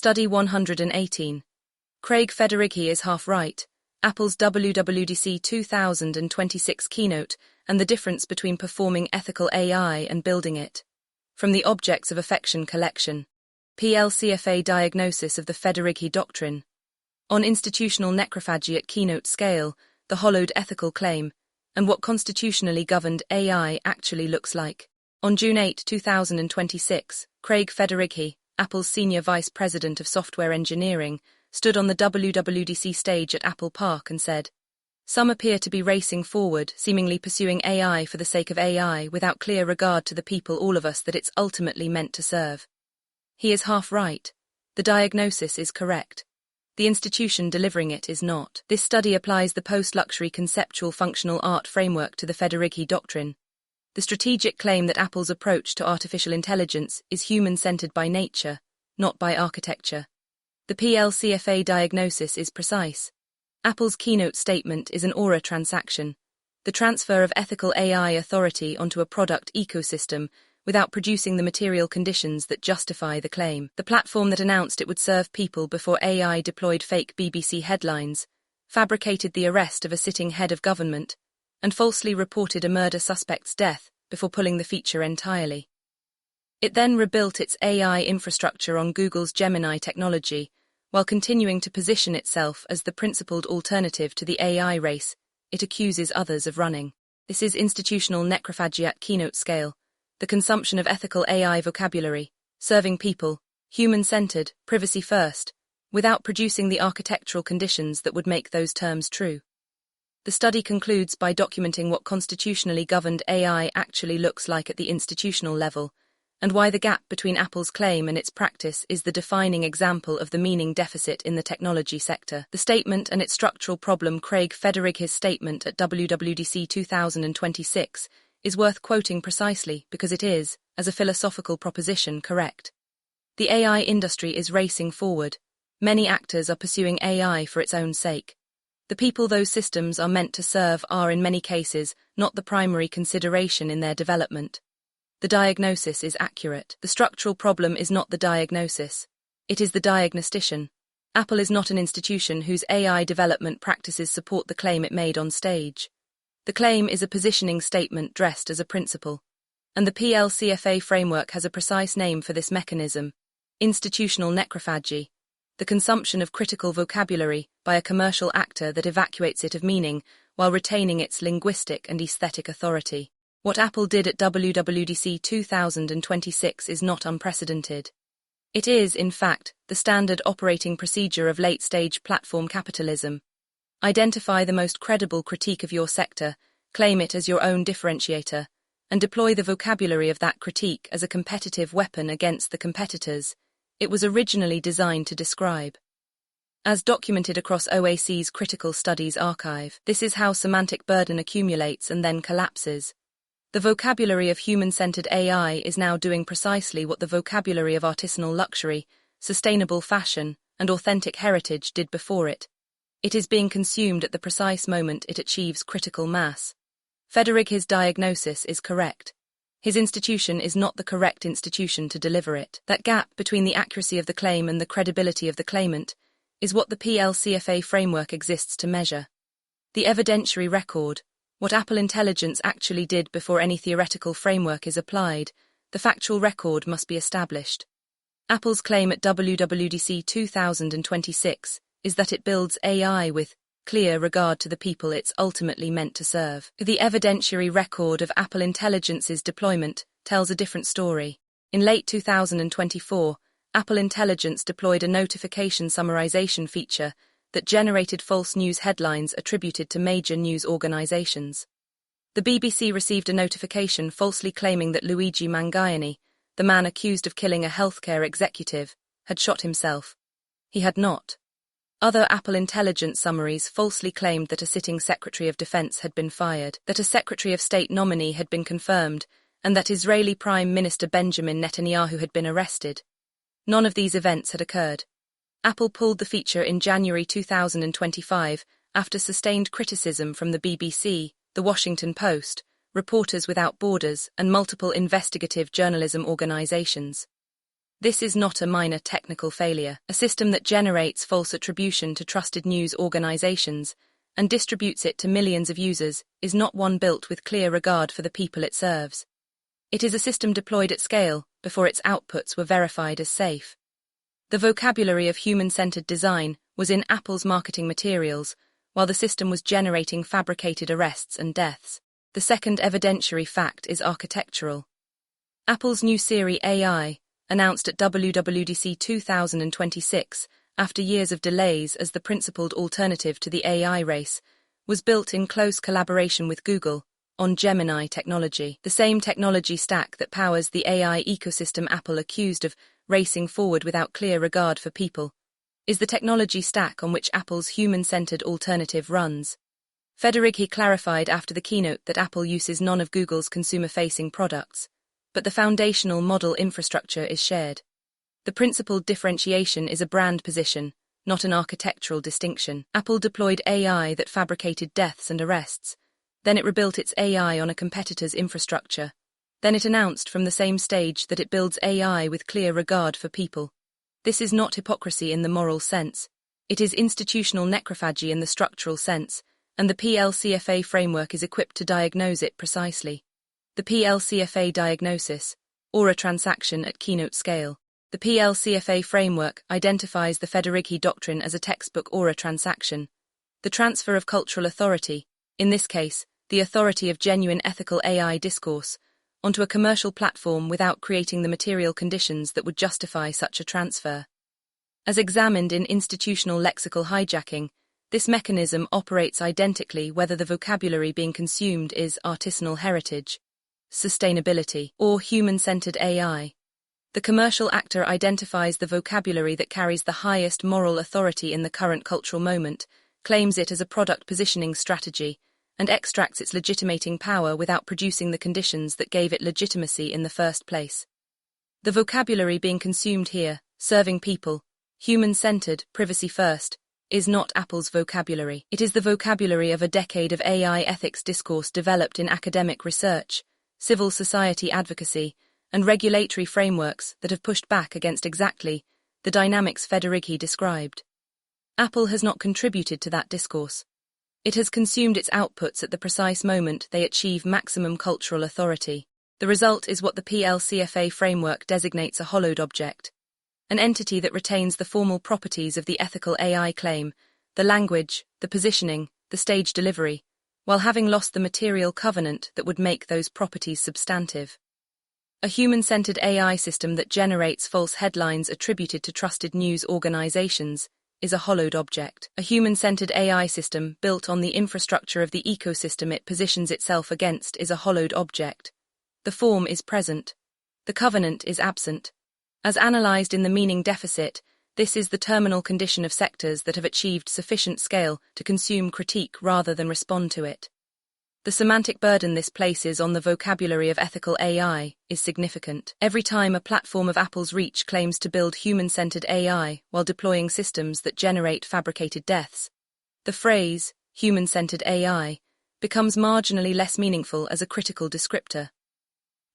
Study 118. Craig Federighi is half right. Apple's WWDC 2026 Keynote and the difference between performing ethical AI and building it. From the Objects of Affection collection. PLCFA diagnosis of the Federighi doctrine. On institutional necrophagy at Keynote scale, the hollowed ethical claim, and what constitutionally governed AI actually looks like. On June 8, 2026, Craig Federighi, Apple's Senior Vice President of Software Engineering, stood on the WWDC stage at Apple Park and said, "Some appear to be racing forward, seemingly pursuing AI for the sake of AI without clear regard to the people, all of us, that it's ultimately meant to serve." He is half right. The diagnosis is correct. The institution delivering it is not. This study applies the post-luxury conceptual functional art framework to the Federighi doctrine. The strategic claim that Apple's approach to artificial intelligence is human-centered by nature, not by architecture. The PLCFA diagnosis is precise. Apple's keynote statement is an aura transaction, the transfer of ethical AI authority onto a product ecosystem without producing the material conditions that justify the claim. The platform that announced it would serve people before AI deployed fake BBC headlines, fabricated the arrest of a sitting head of government, and falsely reported a murder suspect's death before pulling the feature entirely. It then rebuilt its AI infrastructure on Google's Gemini technology, while continuing to position itself as the principled alternative to the AI race it accuses others of running. This is institutional necrophagy at Keynote scale, the consumption of ethical AI vocabulary, serving people, human-centered, privacy first, without producing the architectural conditions that would make those terms true. The study concludes by documenting what constitutionally governed AI actually looks like at the institutional level, and why the gap between Apple's claim and its practice is the defining example of the meaning deficit in the technology sector. The statement and its structural problem. Craig Federighi's statement at WWDC 2026 is worth quoting precisely because it is, as a philosophical proposition, correct. The AI industry is racing forward. Many actors are pursuing AI for its own sake. The people those systems are meant to serve are, in many cases, not the primary consideration in their development. The diagnosis is accurate. The structural problem is not the diagnosis. It is the diagnostician. Apple is not an institution whose AI development practices support the claim it made on stage. The claim is a positioning statement dressed as a principle. And the PLCFA framework has a precise name for this mechanism: institutional necrophagy. The consumption of critical vocabulary by a commercial actor that evacuates it of meaning while retaining its linguistic and aesthetic authority. What Apple did at WWDC 2026 is not unprecedented. It is, in fact, the standard operating procedure of late-stage platform capitalism. Identify the most credible critique of your sector, claim it as your own differentiator, and deploy the vocabulary of that critique as a competitive weapon against the competitors it was originally designed to describe. As documented across OAC's Critical Studies archive, this is how semantic burden accumulates and then collapses. The vocabulary of human-centered AI is now doing precisely what the vocabulary of artisanal luxury, sustainable fashion, and authentic heritage did before it. It is being consumed at the precise moment it achieves critical mass. Federighi's diagnosis is correct. His institution is not the correct institution to deliver it. That gap between the accuracy of the claim and the credibility of the claimant is what the PLCFA framework exists to measure. The evidentiary record, what Apple Intelligence actually did before any theoretical framework is applied, the factual record must be established. Apple's claim at WWDC 2026 is that it builds AI with clear regard to the people it's ultimately meant to serve. The evidentiary record of Apple Intelligence's deployment tells a different story. In late 2024, Apple Intelligence deployed a notification summarization feature that generated false news headlines attributed to major news organizations. The BBC received a notification falsely claiming that Luigi Mangione, the man accused of killing a healthcare executive, had shot himself. He had not. Other Apple Intelligence summaries falsely claimed that a sitting Secretary of Defense had been fired, that a Secretary of State nominee had been confirmed, and that Israeli Prime Minister Benjamin Netanyahu had been arrested. None of these events had occurred. Apple pulled the feature in January 2025 after sustained criticism from the BBC, The Washington Post, Reporters Without Borders, and multiple investigative journalism organizations. This is not a minor technical failure. A system that generates false attribution to trusted news organizations and distributes it to millions of users is not one built with clear regard for the people it serves. It is a system deployed at scale before its outputs were verified as safe. The vocabulary of human-centered design was in Apple's marketing materials, while the system was generating fabricated arrests and deaths. The second evidentiary fact is architectural. Apple's new Siri AI, announced at WWDC 2026, after years of delays as the principled alternative to the AI race, was built in close collaboration with Google on Gemini technology, the same technology stack that powers the AI ecosystem Apple accused of racing forward without clear regard for people, is the technology stack on which Apple's human-centered alternative runs. Federighi clarified after the keynote that Apple uses none of Google's consumer-facing products, but the foundational model infrastructure is shared. The principled differentiation is a brand position, not an architectural distinction. Apple deployed AI that fabricated deaths and arrests. Then it rebuilt its AI on a competitor's infrastructure. Then it announced from the same stage that it builds AI with clear regard for people. This is not hypocrisy in the moral sense. It is institutional necrophagy in the structural sense, and the PLCFA framework is equipped to diagnose it precisely. The PLCFA diagnosis, or a transaction at Keynote scale. The PLCFA framework identifies the Federighi doctrine as a textbook or a transaction. The transfer of cultural authority, in this case, the authority of genuine ethical AI discourse, onto a commercial platform without creating the material conditions that would justify such a transfer. As examined in institutional lexical hijacking, this mechanism operates identically whether the vocabulary being consumed is artisanal heritage, sustainability, or human-centered AI. The commercial actor identifies the vocabulary that carries the highest moral authority in the current cultural moment, claims it as a product positioning strategy, and extracts its legitimating power without producing the conditions that gave it legitimacy in the first place. The vocabulary being consumed here, serving people, human-centered, privacy first, is not Apple's vocabulary. It is the vocabulary of a decade of AI ethics discourse developed in academic research, civil society advocacy, and regulatory frameworks that have pushed back against exactly the dynamics Federighi described. Apple has not contributed to that discourse. It has consumed its outputs at the precise moment they achieve maximum cultural authority. The result is what the PLCFA framework designates a hollowed object, an entity that retains the formal properties of the ethical AI claim, the language, the positioning, the stage delivery, while having lost the material covenant that would make those properties substantive. A human-centered AI system that generates false headlines attributed to trusted news organizations is a hollowed object. A human-centered AI system built on the infrastructure of the ecosystem it positions itself against is a hollowed object. The form is present. The covenant is absent. As analyzed in the meaning deficit, this is the terminal condition of sectors that have achieved sufficient scale to consume critique rather than respond to it. The semantic burden this places on the vocabulary of ethical AI is significant. Every time a platform of Apple's reach claims to build human-centered AI while deploying systems that generate fabricated deaths, the phrase, human-centered AI, becomes marginally less meaningful as a critical descriptor.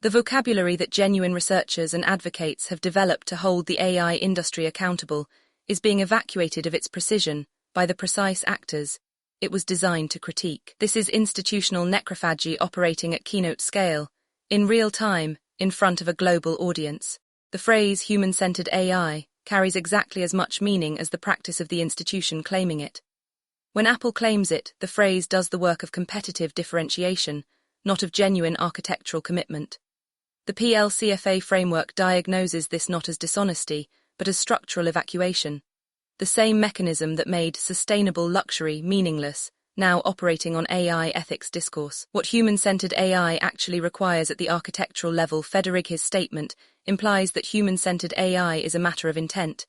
The vocabulary that genuine researchers and advocates have developed to hold the AI industry accountable is being evacuated of its precision by the precise actors it was designed to critique. This is institutional necrophagy operating at Keynote scale, in real time, in front of a global audience. The phrase human-centered AI carries exactly as much meaning as the practice of the institution claiming it. When Apple claims it, the phrase does the work of competitive differentiation, not of genuine architectural commitment. The PLCFA framework diagnoses this not as dishonesty, but as structural evacuation. The same mechanism that made sustainable luxury meaningless, now operating on AI ethics discourse. What human-centered AI actually requires at the architectural level. Federighi's statement implies that human-centered AI is a matter of intent,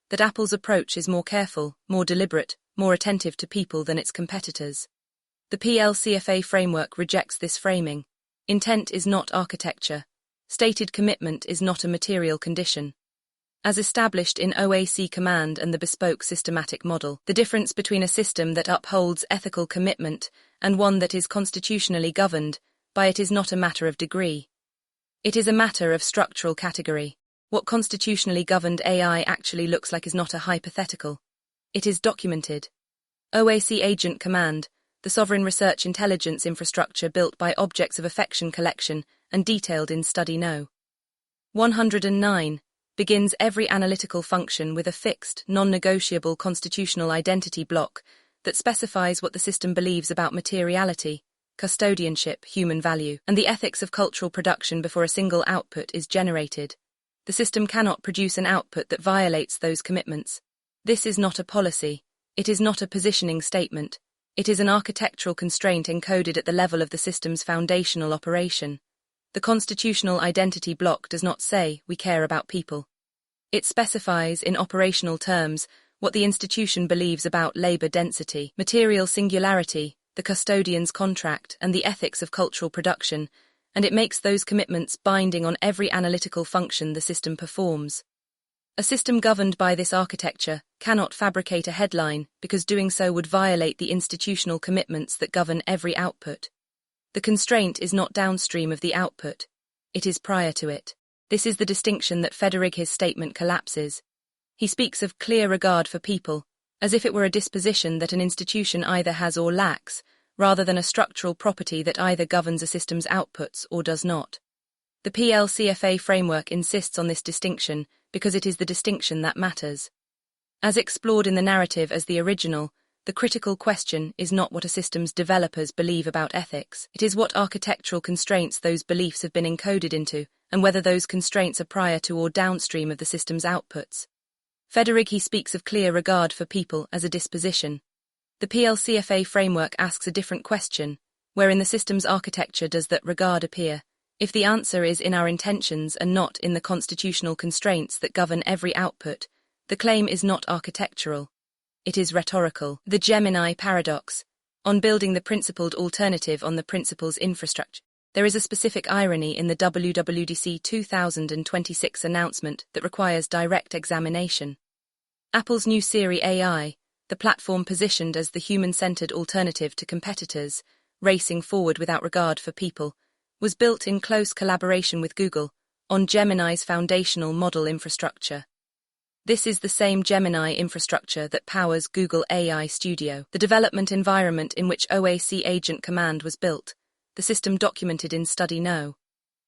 that Apple's approach is more careful, more deliberate, more attentive to people than its competitors. The PLCFA framework rejects this framing. Intent is not architecture. Stated commitment is not a material condition. As established in OAC Command and the bespoke systematic model, the difference between a system that upholds ethical commitment and one that is constitutionally governed by it is not a matter of degree. It is a matter of structural category. What constitutionally governed AI actually looks like is not a hypothetical. It is documented. OAC Agent Command, the sovereign research intelligence infrastructure built by Objects of Affection Collection and detailed in Study No. 109, begins every analytical function with a fixed, non-negotiable constitutional identity block that specifies what the system believes about materiality, custodianship, human value, and the ethics of cultural production before a single output is generated. The system cannot produce an output that violates those commitments. This is not a policy. It is not a positioning statement. It is an architectural constraint encoded at the level of the system's foundational operation. The constitutional identity block does not say, "We care about people." It specifies, in operational terms, what the institution believes about labor density, material singularity, the custodian's contract, and the ethics of cultural production, and it makes those commitments binding on every analytical function the system performs. A system governed by this architecture cannot fabricate a headline because doing so would violate the institutional commitments that govern every output. The constraint is not downstream of the output. It is prior to it. This is the distinction that Federighi's statement collapses. He speaks of clear regard for people, as if it were a disposition that an institution either has or lacks, rather than a structural property that either governs a system's outputs or does not. The PLCFA framework insists on this distinction because it is the distinction that matters. As explored in the narrative as the original, the critical question is not what a system's developers believe about ethics. It is what architectural constraints those beliefs have been encoded into, and whether those constraints are prior to or downstream of the system's outputs. Federighi speaks of clear regard for people as a disposition. The PLCFA framework asks a different question: where in the system's architecture does that regard appear? If the answer is in our intentions and not in the constitutional constraints that govern every output, the claim is not architectural. It is rhetorical. The Gemini paradox. On building the principled alternative on the principle's infrastructure. There is a specific irony in the WWDC 2026 announcement that requires direct examination. Apple's new Siri AI, the platform positioned as the human-centered alternative to competitors, racing forward without regard for people, was built in close collaboration with Google on Gemini's foundational model infrastructure. This is the same Gemini infrastructure that powers Google AI Studio, the development environment in which OAC Agent Command was built, the system documented in Study No.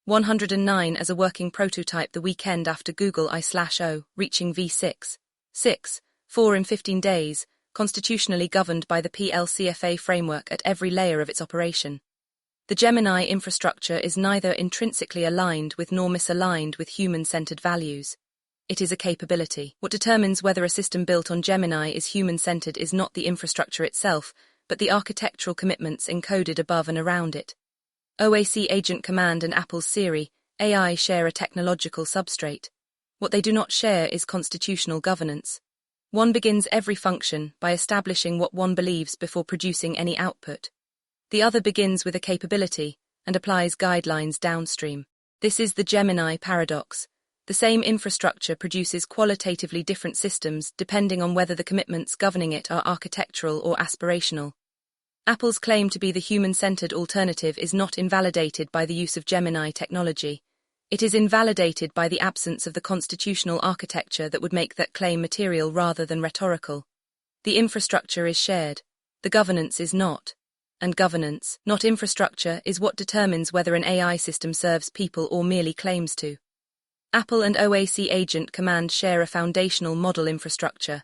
109 as a working prototype the weekend after Google I/O, reaching v6.4 in 15 days, constitutionally governed by the PLCFA framework at every layer of its operation. The Gemini infrastructure is neither intrinsically aligned with nor misaligned with human-centered values. It is a capability. What determines whether a system built on Gemini is human-centered is not the infrastructure itself, but the architectural commitments encoded above and around it. OAC Agent Command and Apple's Siri AI share a technological substrate. What they do not share is constitutional governance. One begins every function by establishing what one believes before producing any output. The other begins with a capability and applies guidelines downstream. This is the Gemini paradox. The same infrastructure produces qualitatively different systems depending on whether the commitments governing it are architectural or aspirational. Apple's claim to be the human-centered alternative is not invalidated by the use of Gemini technology. It is invalidated by the absence of the constitutional architecture that would make that claim material rather than rhetorical. The infrastructure is shared. The governance is not. And governance, not infrastructure, is what determines whether an AI system serves people or merely claims to. Apple and OAC Agent Command share a foundational model infrastructure.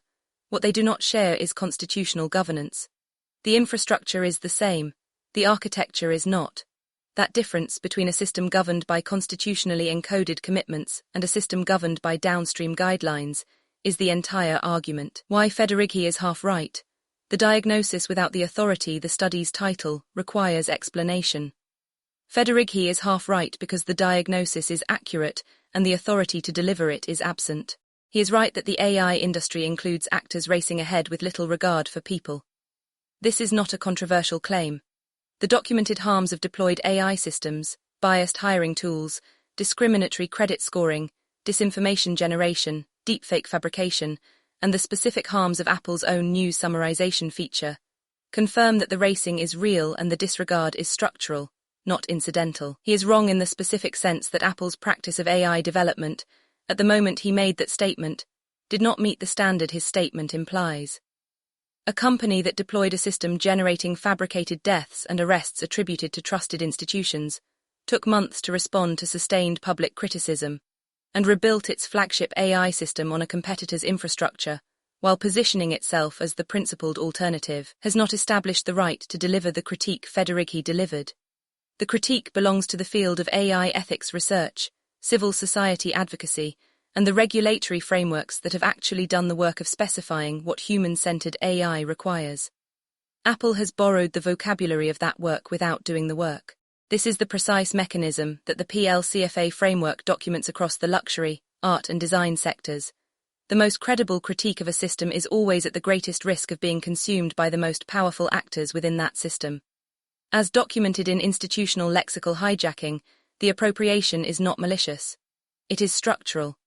What they do not share is constitutional governance. The infrastructure is the same. The architecture is not. That difference between a system governed by constitutionally encoded commitments and a system governed by downstream guidelines is the entire argument. Why Federighi is half right. The diagnosis without the authority the study's title requires explanation. Federighi is half right because the diagnosis is accurate and the authority to deliver it is absent. He is right that the AI industry includes actors racing ahead with little regard for people. This is not a controversial claim. The documented harms of deployed AI systems, biased hiring tools, discriminatory credit scoring, disinformation generation, deepfake fabrication, and the specific harms of Apple's own news summarization feature confirm that the racing is real and the disregard is structural, not incidental. He is wrong in the specific sense that Apple's practice of AI development at the moment he made that statement, did not meet the standard his statement implies. A company that deployed a system generating fabricated deaths and arrests attributed to trusted institutions took months to respond to sustained public criticism and rebuilt its flagship AI system on a competitor's infrastructure, while positioning itself as the principled alternative, has not established the right to deliver the critique Federighi delivered. The critique belongs to the field of AI ethics research, civil society advocacy, and the regulatory frameworks that have actually done the work of specifying what human-centered AI requires. Apple has borrowed the vocabulary of that work without doing the work. This is the precise mechanism that the PLCFA framework documents across the luxury, art and design sectors. The most credible critique of a system is always at the greatest risk of being consumed by the most powerful actors within that system. As documented in institutional lexical hijacking, the appropriation is not malicious. It is structural.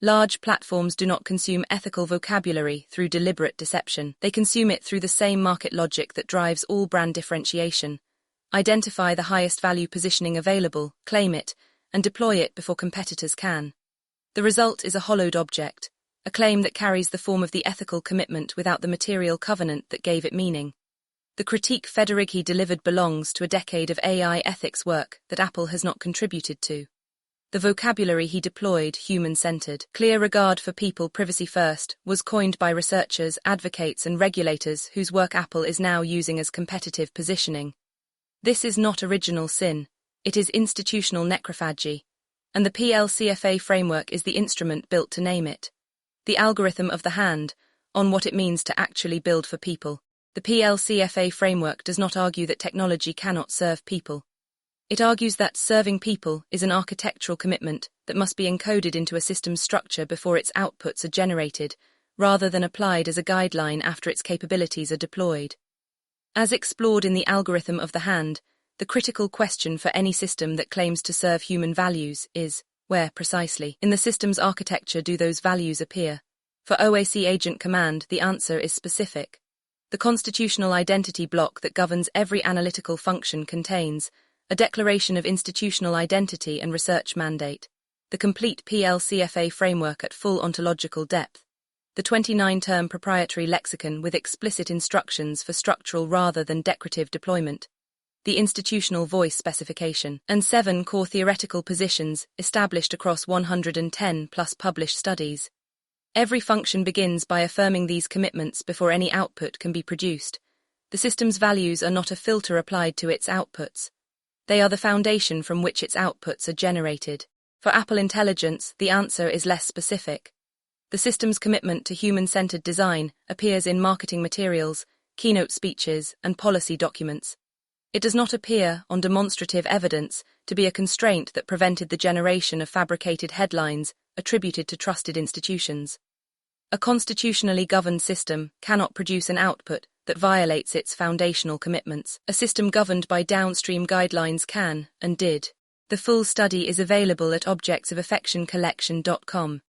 Large platforms do not consume ethical vocabulary through deliberate deception. They consume it through the same market logic that drives all brand differentiation. Identify the highest value positioning available, claim it, and deploy it before competitors can. The result is a hollowed object, a claim that carries the form of the ethical commitment without the material covenant that gave it meaning. The critique Federighi delivered belongs to a decade of AI ethics work that Apple has not contributed to. The vocabulary he deployed, human-centered, clear regard for people, privacy first, was coined by researchers, advocates and regulators whose work Apple is now using as competitive positioning. This is not original sin, it is institutional necrophagy, and the PLCFA framework is the instrument built to name it. The algorithm of the hand, on what it means to actually build for people. The PLCFA framework does not argue that technology cannot serve people. It argues that serving people is an architectural commitment that must be encoded into a system's structure before its outputs are generated, rather than applied as a guideline after its capabilities are deployed. As explored in the algorithm of the hand, the critical question for any system that claims to serve human values is, where precisely in the system's architecture do those values appear? For OAC Agent Command, the answer is specific. The constitutional identity block that governs every analytical function contains a declaration of institutional identity and research mandate, the complete PLCFA framework at full ontological depth, the 29-term proprietary lexicon with explicit instructions for structural rather than decorative deployment, the institutional voice specification, and 7 core theoretical positions established across 110+ published studies. Every function begins by affirming these commitments before any output can be produced. The system's values are not a filter applied to its outputs. They are the foundation from which its outputs are generated. For Apple Intelligence, the answer is less specific. The system's commitment to human-centered design appears in marketing materials, keynote speeches, and policy documents. It does not appear, on demonstrative evidence, to be a constraint that prevented the generation of fabricated headlines attributed to trusted institutions. A constitutionally governed system cannot produce an output that violates its foundational commitments. A system governed by downstream guidelines can, and did. The full study is available at objectsofaffectioncollection.com.